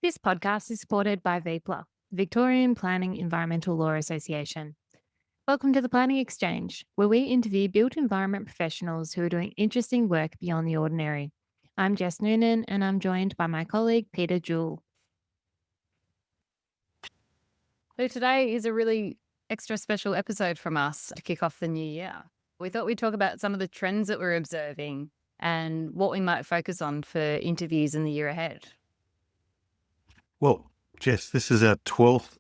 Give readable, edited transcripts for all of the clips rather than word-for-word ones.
This podcast is supported by VPLA, Victorian Planning Environmental Law Association. Welcome to the Planning Exchange, where we interview built environment professionals who are doing interesting work beyond the ordinary. I'm Jess Noonan, and I'm joined by my colleague, Peter Jewell. So today is a really extra special episode from us to kick off the new year. We thought we'd talk about some of the trends that we're observing and what we might focus on for interviews in the year ahead. Well, Jess, this is our 12th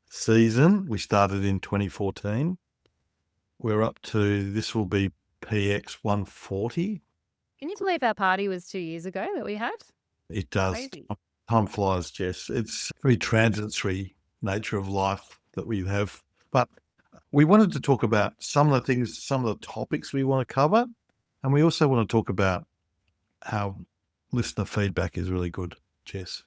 season. We started in 2014. We're up to, this will be PX 140. Can you believe our party was 2 years ago that we had? It does. Crazy. Time flies, Jess. It's very transitory nature of life that we have. But we wanted to talk about some of the things, some of the topics we want to cover. And we also want to talk about how listener feedback is really good, Jess.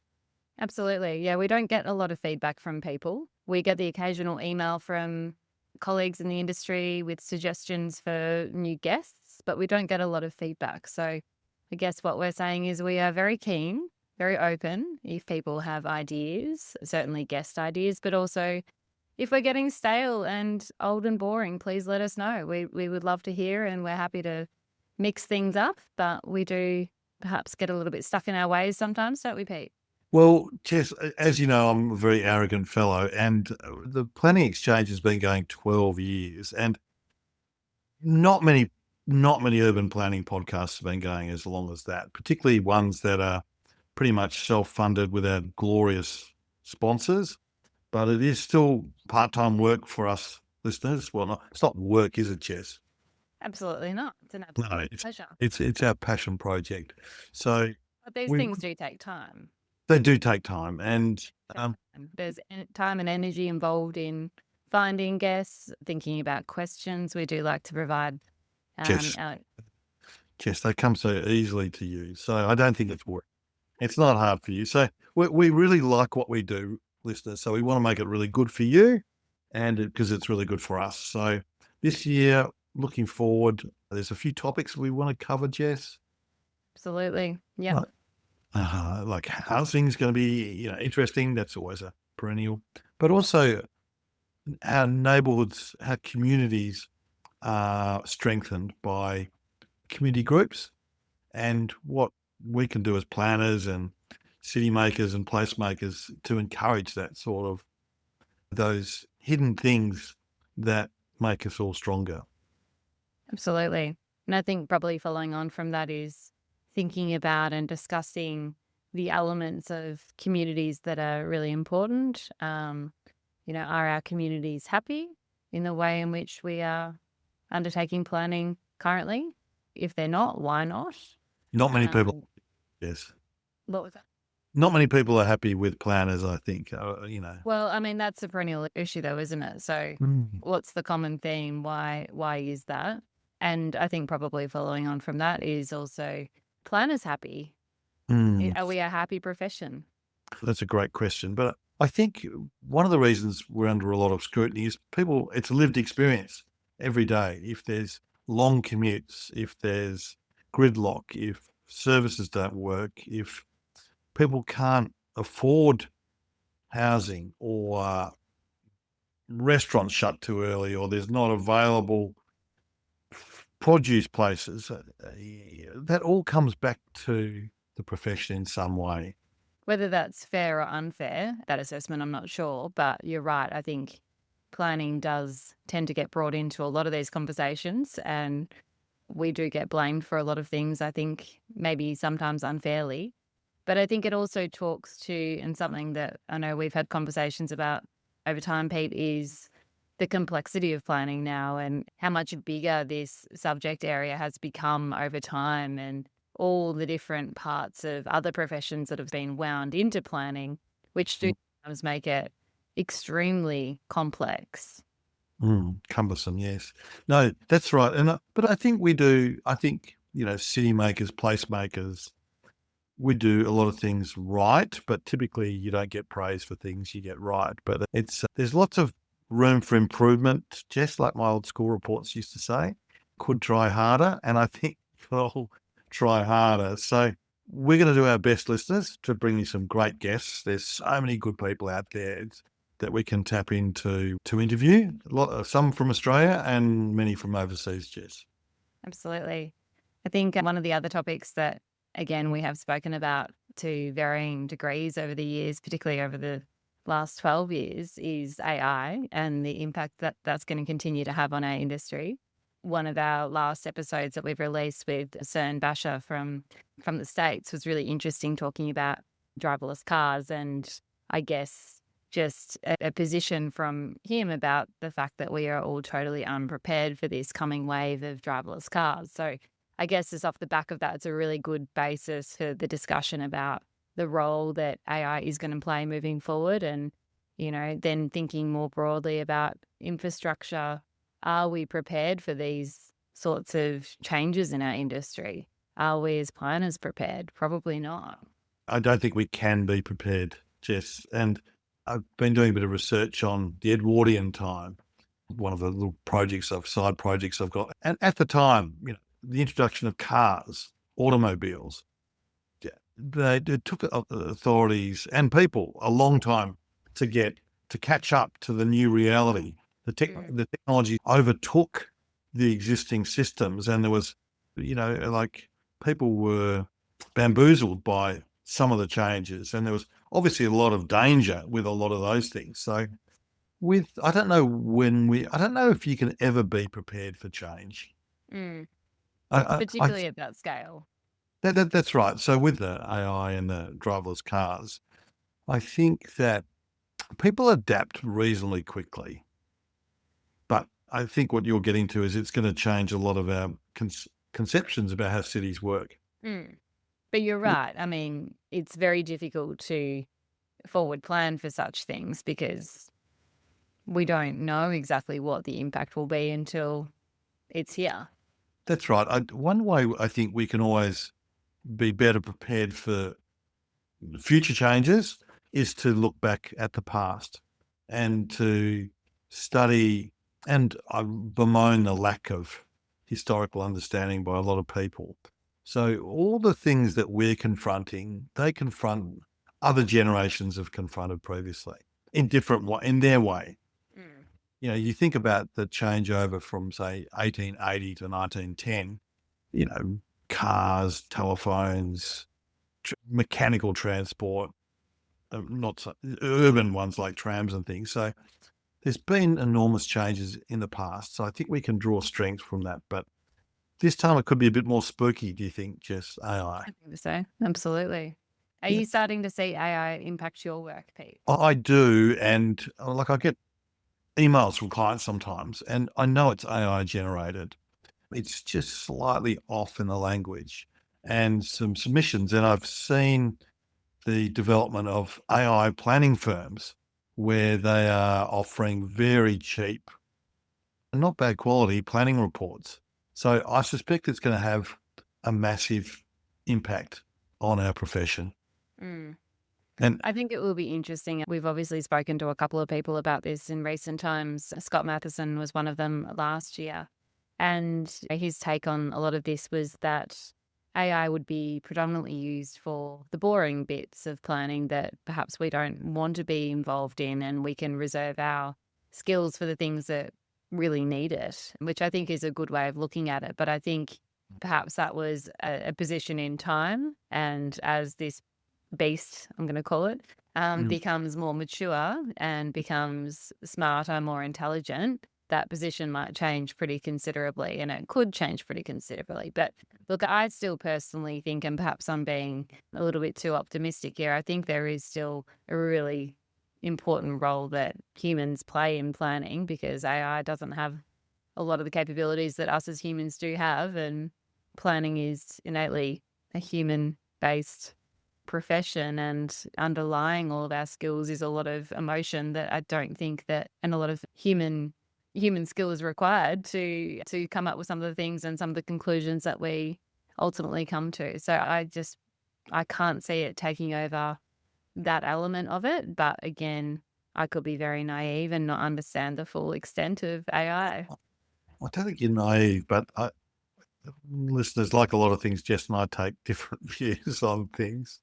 Absolutely. Yeah, we don't get a lot of feedback from people. We get the occasional email from colleagues in the industry with suggestions for new guests, but we don't get a lot of feedback. So I guess what we're saying is we are very keen, very open if people have ideas, certainly guest ideas, but also if we're getting stale and old and boring, please let us know. We would love to hear, and we're happy to mix things up, but we do perhaps get a little bit stuck in our ways sometimes, don't we, Pete? Well, Jess, as you know, I'm a very arrogant fellow, and the Planning Exchange has been going 12 years, and not many urban planning podcasts have been going as long as that, particularly ones that are pretty much self-funded without glorious sponsors. But it is still part-time work for us listeners. Well, it's not work, is it, Jess? Absolutely not. It's an absolute pleasure. It's our passion project. So But these things do take time. they do take time, and There's time and energy involved in finding guests, thinking about questions. We do like to provide. Jess, they come so easily to you. So I don't think it's work. It's not hard for you. So we really like what we do, listeners. So we want to make it really good for you, and because it's really good for us. So this year, looking forward, there's a few topics we want to cover, Jess. Absolutely. Yeah. Like housing's going to be, interesting. That's always a perennial. But also our neighbourhoods, our communities are strengthened by community groups, and what we can do as planners and city makers and placemakers to encourage that sort of those hidden things that make us all stronger. Absolutely. And I think probably following on from that is thinking about and discussing the elements of communities that are really important. Are our communities happy in the way in which we are undertaking planning currently? If they're not, why not? Not many people. Yes. What was that? Not many people are happy with planners, I think, Well, I mean, that's a perennial issue though, isn't it? So what's the common theme? Why is that? And I think probably following on from that is also planners happy. Are we a happy profession? That's a great question. But I think one of the reasons we're under a lot of scrutiny is it's a lived experience every day. If there's long commutes, if there's gridlock, if services don't work, if people can't afford housing, or restaurants shut too early, or there's not available produce places, that all comes back to the profession in some way. Whether that's fair or unfair, that assessment, I'm not sure, but you're right. I think planning does tend to get brought into a lot of these conversations, and we do get blamed for a lot of things, I think, maybe sometimes unfairly. But I think it also talks to, and something that I know we've had conversations about over time, Pete, is the complexity of planning now and how much bigger this subject area has become over time, and all the different parts of other professions that have been wound into planning, which do sometimes make it extremely complex. Cumbersome, yes. No, that's right. But I think city makers, placemakers, we do a lot of things right, but typically you don't get praise for things you get right. But there's lots of room for improvement, just like my old school reports used to say. Could try harder, and I think we'll try harder. So we're going to do our best, listeners, to bring you some great guests. There's so many good people out there that we can tap into to interview. Some from Australia and many from overseas, Jess. Absolutely. I think one of the other topics that, again, we have spoken about to varying degrees over the years, particularly over the last 12 years, is AI and the impact that that's going to continue to have on our industry. One of our last episodes that we've released with Cern Basher from the States was really interesting, talking about driverless cars and, I guess, just a position from him about the fact that we are all totally unprepared for this coming wave of driverless cars. So I guess just off the back of that, it's a really good basis for the discussion about the role that AI is going to play moving forward. And, then thinking more broadly about infrastructure. Are we prepared for these sorts of changes in our industry? Are we as planners prepared? Probably not. I don't think we can be prepared, Jess. And I've been doing a bit of research on the Edwardian time, one of the little side projects I've got. And at the time, the introduction of cars, automobiles, it took authorities and people a long time to catch up to the new reality. The technology overtook the existing systems, and there was, people were bamboozled by some of the changes, and there was obviously a lot of danger with a lot of those things. So I don't know if you can ever be prepared for change. Particularly at that scale. That's right. So with the AI and the driverless cars, I think that people adapt reasonably quickly. But I think what you're getting to is it's going to change a lot of our conceptions about how cities work. But you're right. I mean, it's very difficult to forward plan for such things because we don't know exactly what the impact will be until it's here. That's right. One way I think we can always be better prepared for future changes is to look back at the past and to study, and I bemoan the lack of historical understanding by a lot of people. So all the things that we're confronting, they confront other generations have confronted previously in their way. You think about the changeover from, say, 1880 to 1910, cars, telephones, mechanical transport, not so, urban ones like trams and things. So there's been enormous changes in the past. So I think we can draw strength from that. But this time it could be a bit more spooky, do you think, Jess, AI? I think so. Absolutely. Are you starting to see AI impact your work, Pete? I do. And I get emails from clients sometimes, and I know it's AI generated. It's just slightly off in the language and some submissions. And I've seen the development of AI planning firms where they are offering very cheap and not bad quality planning reports. So I suspect it's going to have a massive impact on our profession. And I think it will be interesting. We've obviously spoken to a couple of people about this in recent times. Scott Matheson was one of them last year. And his take on a lot of this was that AI would be predominantly used for the boring bits of planning that perhaps we don't want to be involved in, and we can reserve our skills for the things that really need it, which I think is a good way of looking at it. But I think perhaps that was a position in time, and as this beast, I'm going to call it, becomes more mature and becomes smarter, more intelligent, that position might change pretty considerably, and it could change pretty considerably. But look, I still personally think, and perhaps I'm being a little bit too optimistic here, I think there is still a really important role that humans play in planning, because AI doesn't have a lot of the capabilities that us as humans do have, and planning is innately a human-based profession, and underlying all of our skills is a lot of emotion that I don't think that, and a lot of human skill is required to come up with some of the things and some of the conclusions that we ultimately come to. So I can't see it taking over that element of it. But again, I could be very naive and not understand the full extent of AI. I don't think you're naive, but listeners, like a lot of things, Jess and I take different views on things.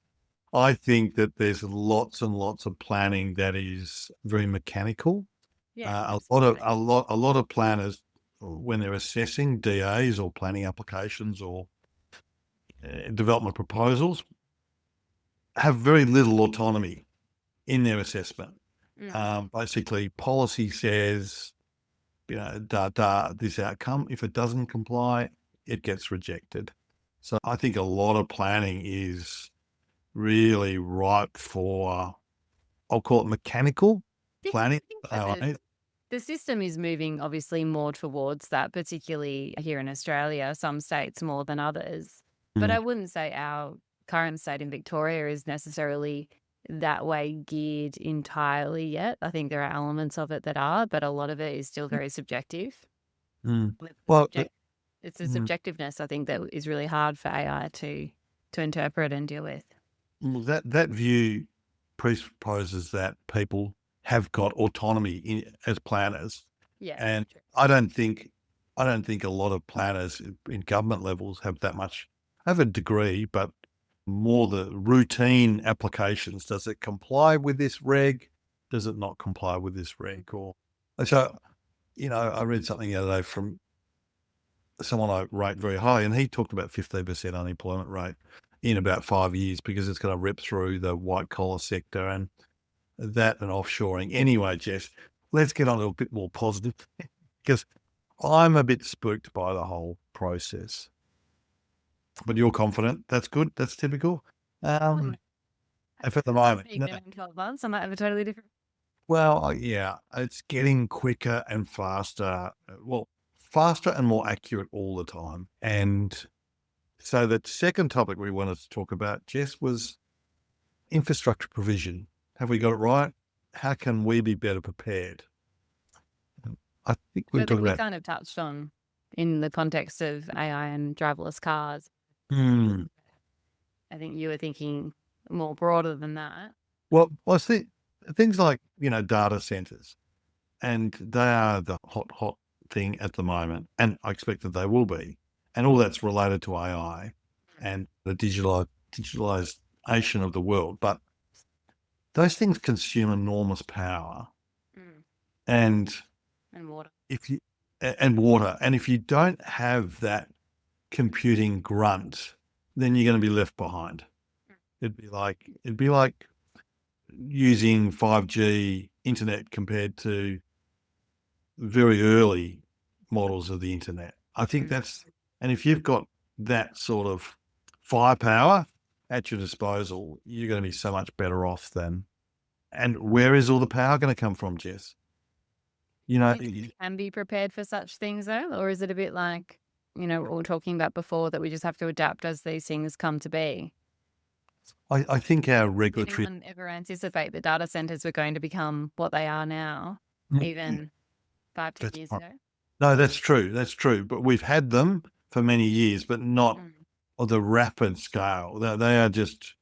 I think that there's lots and lots of planning that is very mechanical. Yeah, A absolutely. lot of planners, when they're assessing DAs or planning applications or development proposals, have very little autonomy in their assessment. Basically, policy says, this outcome. If it doesn't comply, it gets rejected. So I think a lot of planning is really ripe for, I'll call it mechanical Yeah, planning. I think that How the system is moving obviously more towards that, particularly here in Australia, some states more than others. But I Mm, wouldn't say our current state in Victoria is necessarily that way geared entirely yet. I think there are elements of it that are, but a lot of it is still very subjective. mm. With the Well, it's the mm, subjectiveness I think that is really hard for AI to interpret and deal with. that view presupposes that people have got autonomy as planners, Yeah, and true. I don't think a lot of planners in government levels have that much. Have a degree, but more the routine applications. Does it comply with this reg? Does it not comply with this reg? Or so, I read something the other day from someone I rate very high, and he talked about 15% unemployment rate in about 5 years because it's going to rip through the white collar sector and that and offshoring. Anyway, Jess, let's get on to a bit more positive because I'm a bit spooked by the whole process. But you're confident. That's good. That's typical. Wouldn't If at the moment, speak in 12 months, I might have a totally different. well, yeah, it's getting quicker and faster. Well, faster and more accurate all the time. And so the second topic we wanted to talk about, Jess, was infrastructure provision. Have we got it right? How can we be better prepared? I think Which we're I think talking we about. kind of touched on in the context of AI and driverless cars. Hmm. I think you were thinking more broader than that. Well, I think things like data centers, and they are the hot thing at the moment, and I expect that they will be, and all that's related to AI and the digitalization of the world. But those things consume enormous power, Mm. and And water. if you and water, and if you don't have that computing grunt, then you're going to be left behind. It'd be like using 5G internet compared to very early models of the internet. I think Mm. and if you've got that sort of firepower at your disposal, you're going to be so much better off than. And where is all the power going to come from, Jess? You know, Do you think we can be prepared for such things though? Or is it a bit like, what we were talking about before, that we just have to adapt as these things come to be? I think our Did regulatory. anyone ever anticipate that data centers were going to become what they are now, even 5, 10 That's years right. ago? No, that's true. That's true. But we've had them for many years, but not Mm. on the rapid scale. They are just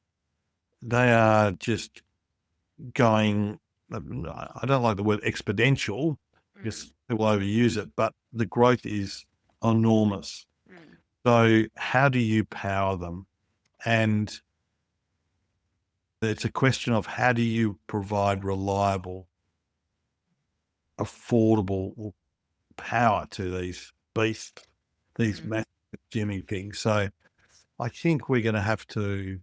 going. I don't like the word exponential Mm. because people overuse it, but the growth is enormous. Mm. So how do you power them? And it's a question of how do you provide reliable, affordable power to these beasts, these Mm. massive consuming things. So I think we're going to have to.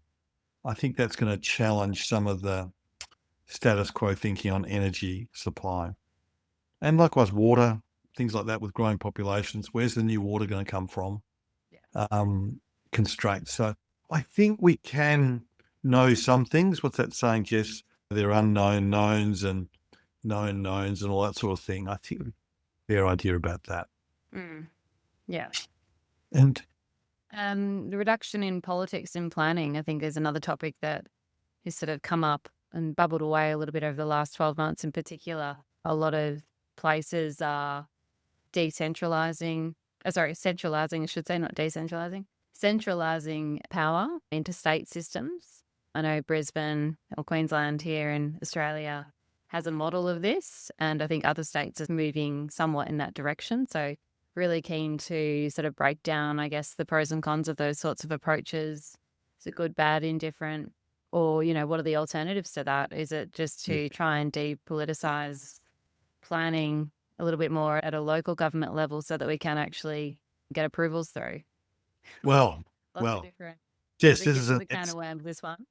I think that's going to challenge some of the status quo thinking on energy supply. And likewise, water, things like that with growing populations. Where's the new water going to come from? Yeah. Constraints. So I think we can know some things. What's that saying, Jess? There are unknown knowns and known knowns and all that sort of thing. I think fair idea about that. Mm. Yeah. And The reduction in politics in planning, I think, is another topic that has sort of come up and bubbled away a little bit over the last 12 months in particular. A lot of places are centralizing, I should say, not decentralizing, centralizing power into state systems. I know Brisbane or Queensland here in Australia has a model of this, and I think other states are moving somewhat in that direction. So really keen to sort of break down, I guess, the pros and cons of those sorts of approaches. Is it good, bad, indifferent? Or, what are the alternatives to that? Is it just Yeah. to try and depoliticize planning a little bit more at a local government level so that we can actually get approvals through? Well, Lots of well, different. Jess, Big this bit is of an a can of worms, this one.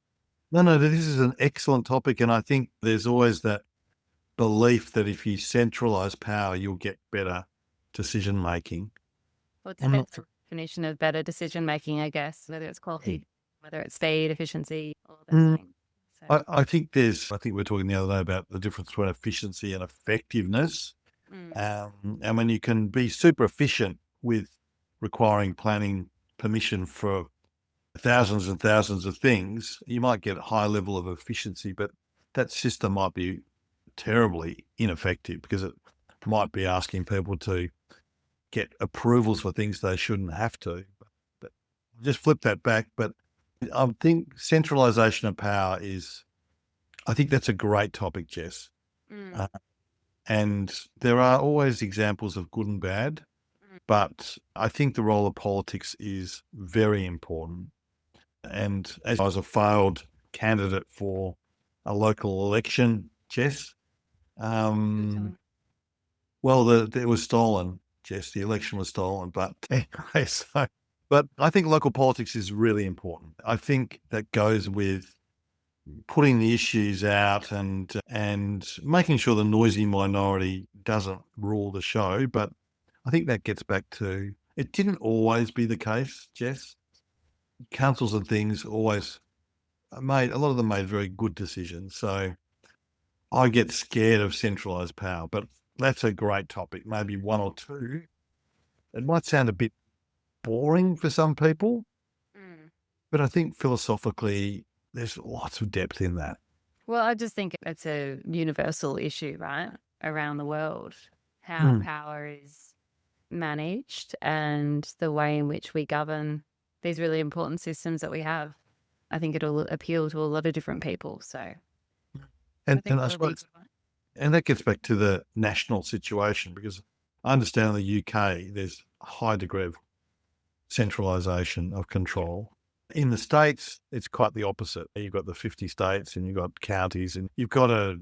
no, this is an excellent topic, and I think there's always that belief that if you centralize power, you'll get better decision making. Well, it I'm not. depends on the definition of better decision making, I guess, whether it's quality, whether it's speed, efficiency, all of those Mm, things. So, I think there's. I think we were talking the other day about the difference between efficiency and effectiveness. mm, And when you can be super efficient with requiring planning permission for thousands and thousands of things, you might get a high level of efficiency, but that system might be terribly ineffective because it might be asking people to get approvals for things they shouldn't have to. But just flip that back. But I think centralization of power I think that's a great topic, Jess. mm, Uh, and there are always examples of good and bad, mm. but I think the role of politics is very important. And as I was a failed candidate for a local election, Jess, Do tell me. well, it was stolen, Jess. The election was stolen, but anyway, but I think local politics is really important. I think that goes with putting the issues out and making sure the noisy minority doesn't rule the show. But I think that gets back to it didn't always be the case, Jess. Councils and things always made a lot of them made very good decisions. So I get scared of centralized power, but that's a great topic. Maybe one or two. It might sound a bit boring for some people, Mm. but I think philosophically there's lots of depth in that. Well, I just think it's a universal issue, right? Around the world, how Mm. power is managed and the way in which we govern these really important systems that we have. I think it'll appeal to a lot of different people. So I think And I that would be a suppose good one. and that gets back to the national situation because I understand in the UK there's a high degree of centralisation of Yeah. control. In the States, it's quite the opposite. You've got the 50 states and you've got counties and you've got a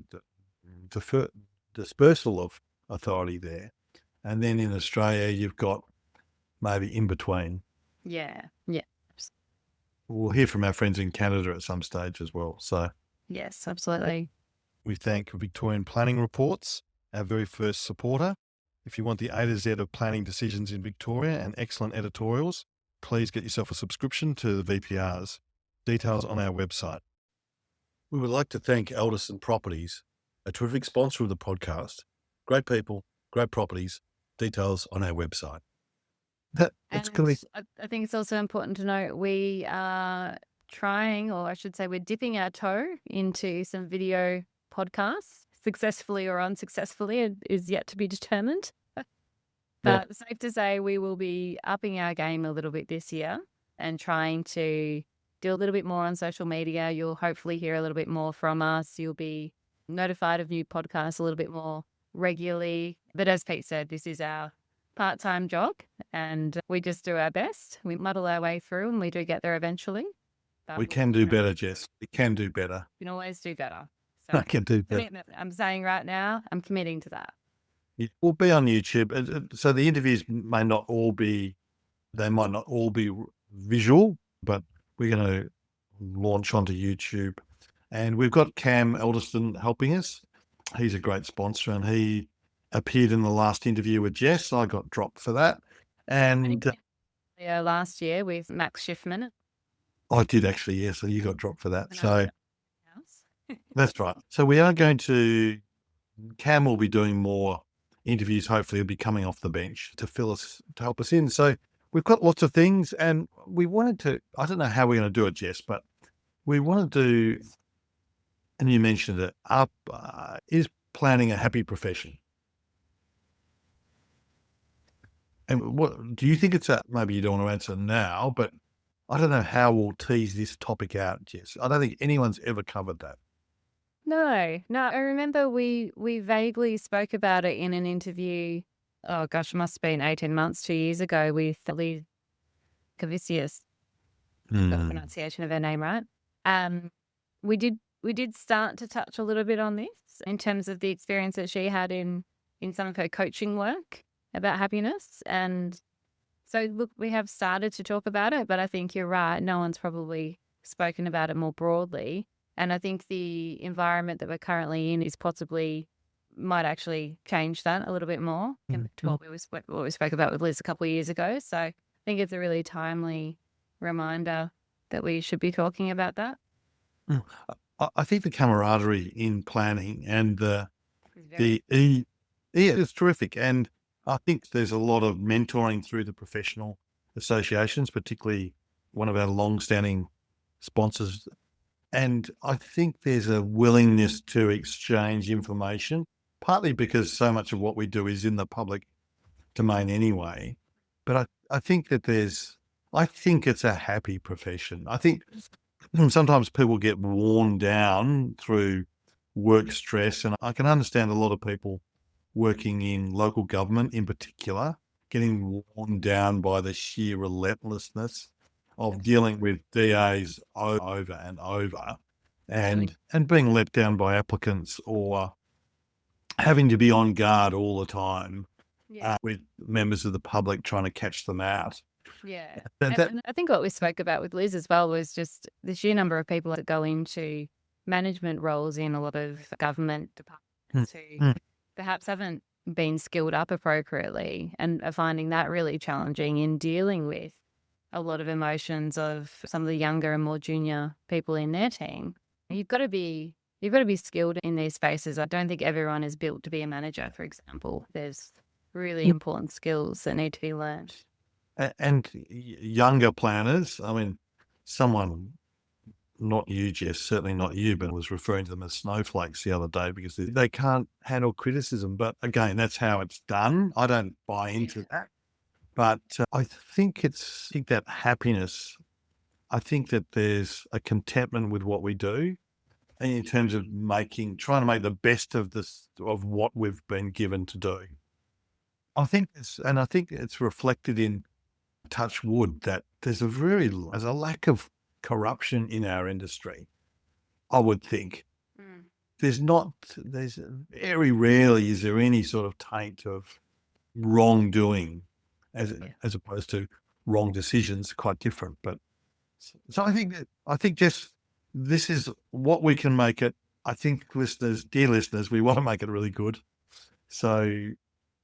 dispersal of authority there. And then in Australia, you've got maybe in between. Yeah. Yeah. We'll hear from our friends in Canada at some stage as well. So Yes, absolutely. we thank Victorian Planning Reports, our very first supporter. If you want the A to Z of planning decisions in Victoria and excellent editorials, please get yourself a subscription to the VPRs. Details on our website. we would like to thank Alderson Properties, a terrific sponsor of the podcast. Great people, great properties. Details on our website. It's And going to be I think it's also important to note we are trying, or I should say, we're dipping our toe into some video podcasts. Successfully or unsuccessfully, it is yet to be determined. well, But safe to say, we will be upping our game a little bit this year and trying to do a little bit more on social media. You'll hopefully hear a little bit more from us. You'll be notified of new podcasts a little bit more regularly. But as Pete said, this is our part-time job and we just do our best. We muddle our way through and we do get there eventually. But we can do better, Jess. We can do better. We can always do better. I So can do better. commitment. I'm saying right now, I'm committing to that. Yeah, we'll be on YouTube. So the interviews may not all be, they might not all be visual, but we're going to launch onto YouTube. And we've got Cam Elderston helping us. He's a great sponsor and he appeared in the last interview with Jess. I got dropped for that. And Last year with Max Schiffman. I did actually, yeah. So you got dropped for that. when I So was at the house. that's right. So we are going to, Cam will be doing more interviews. Hopefully he'll be coming off the bench to help us in. So we've got lots of things and we wanted to, I don't know how we're going to do it, Jess, but we want to do, and you mentioned it, is planning a happy profession? And what do you think it's a, maybe you don't want to answer now, but I don't know how we'll tease this topic out, Jess. I don't think anyone's ever covered that. No. I remember we vaguely spoke about it in an interview oh gosh, it must have been 18 months, 2 years ago with Lee Cavicius. Got the pronunciation of her name right. We did start to touch a little bit on this in terms of the experience that she had in some of her coaching work about happiness. And so look, we have started to talk about it, but I think you're right. No one's probably spoken about it more broadly. And I think the environment that we're currently in is possibly might actually change that a little bit more compared to what we spoke about with Liz a couple of years ago. So I think it's a really timely reminder that we should be talking about that. I think the camaraderie in planning and It's very it's terrific. And I think there's a lot of mentoring through the professional associations, particularly one of our long-standing sponsors. And I think there's a willingness to exchange information, partly because so much of what we do is in the public domain anyway. But I think that I think it's a happy profession. I think sometimes people get worn down through work stress, and I can understand a lot of people working in local government in particular getting worn down by the sheer relentlessness of dealing with DAs over and over and being let down by applicants or having to be on guard all the time yeah. with members of the public trying to catch them out. Yeah. That- And I think what we spoke about with Liz as well was just the sheer number of people that go into management roles in a lot of government departments who perhaps haven't been skilled up appropriately and are finding that really challenging in dealing with a lot of emotions of some of the younger and more junior people in their team. You've got to be skilled in these spaces. I don't think everyone is built to be a manager, for example. There's really important skills that need to be learned. And younger planners, I mean, someone, not you, Jess, certainly not you, but was referring to them as snowflakes the other day because they can't handle criticism. But again, that's how it's done. I don't buy into that. But I think that happiness, I think that there's a contentment with what we do and in terms of trying to make the best of what we've been given to do. I think it's reflected in touch wood that there's a lack of corruption in our industry. I would think there's very rarely is there any sort of taint of wrongdoing as opposed to wrong decisions, quite different. But so I think just this is what we can make it. I think dear listeners, we want to make it really good. So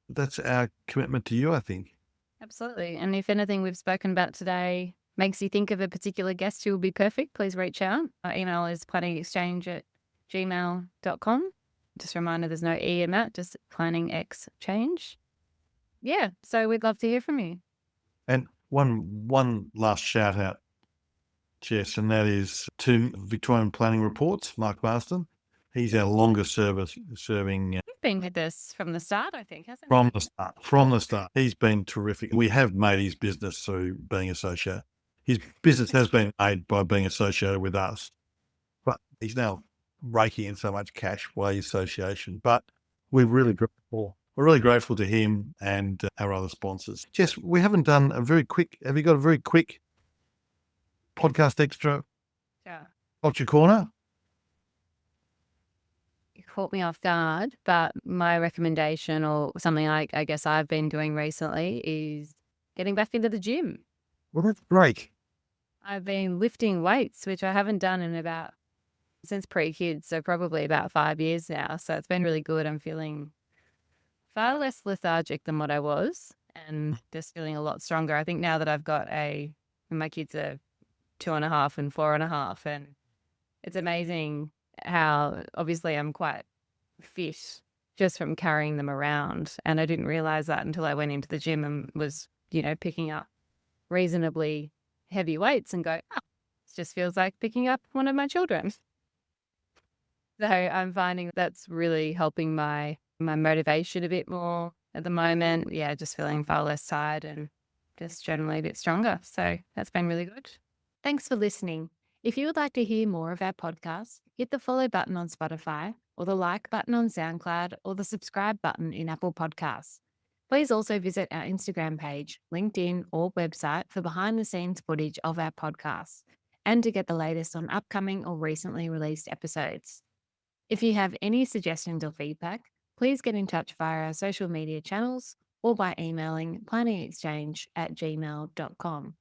that's our commitment to you, I think. Absolutely. And if anything we've spoken about today makes you think of a particular guest who will be perfect, please reach out. Our email is planningxchange@gmail.com. Just a reminder, there's no E in that, just PlanningxChange. Yeah, so we'd love to hear from you. And one last shout out, Jess, and that is to Victorian Planning Reports, Mark Marston. He's our longest serving. He's been with us from the start, I think, hasn't he? From the start. He's been terrific. We have made his business through being associated. His business has been made by being associated with us, but he's now raking in so much cash by association. But we're really grateful. We're really grateful to him and our other sponsors. Jess, we haven't done have you got a very quick podcast extra? Sure. Culture Corner? You caught me off guard, but my recommendation or something I guess I've been doing recently is getting back into the gym. Well, that's great. I've been lifting weights, which I haven't done since pre-kids, so probably about 5 years now. So it's been really good. I'm feeling far less lethargic than what I was and just feeling a lot stronger. I think now that I've got my kids are 2.5 and 4.5, and it's amazing how obviously I'm quite fit just from carrying them around. And I didn't realize that until I went into the gym and was, picking up reasonably heavy weights and go, it just feels like picking up one of my children. So I'm finding that's really helping my motivation a bit more at the moment. Yeah, just feeling far less tired and just generally a bit stronger. So that's been really good. Thanks for listening. If you would like to hear more of our podcast, hit the follow button on Spotify or the like button on SoundCloud or the subscribe button in Apple Podcasts. Please also visit our Instagram page, LinkedIn, or website for behind the scenes footage of our podcasts and to get the latest on upcoming or recently released episodes. If you have any suggestions or feedback, please get in touch via our social media channels or by emailing planningxchange@gmail.com.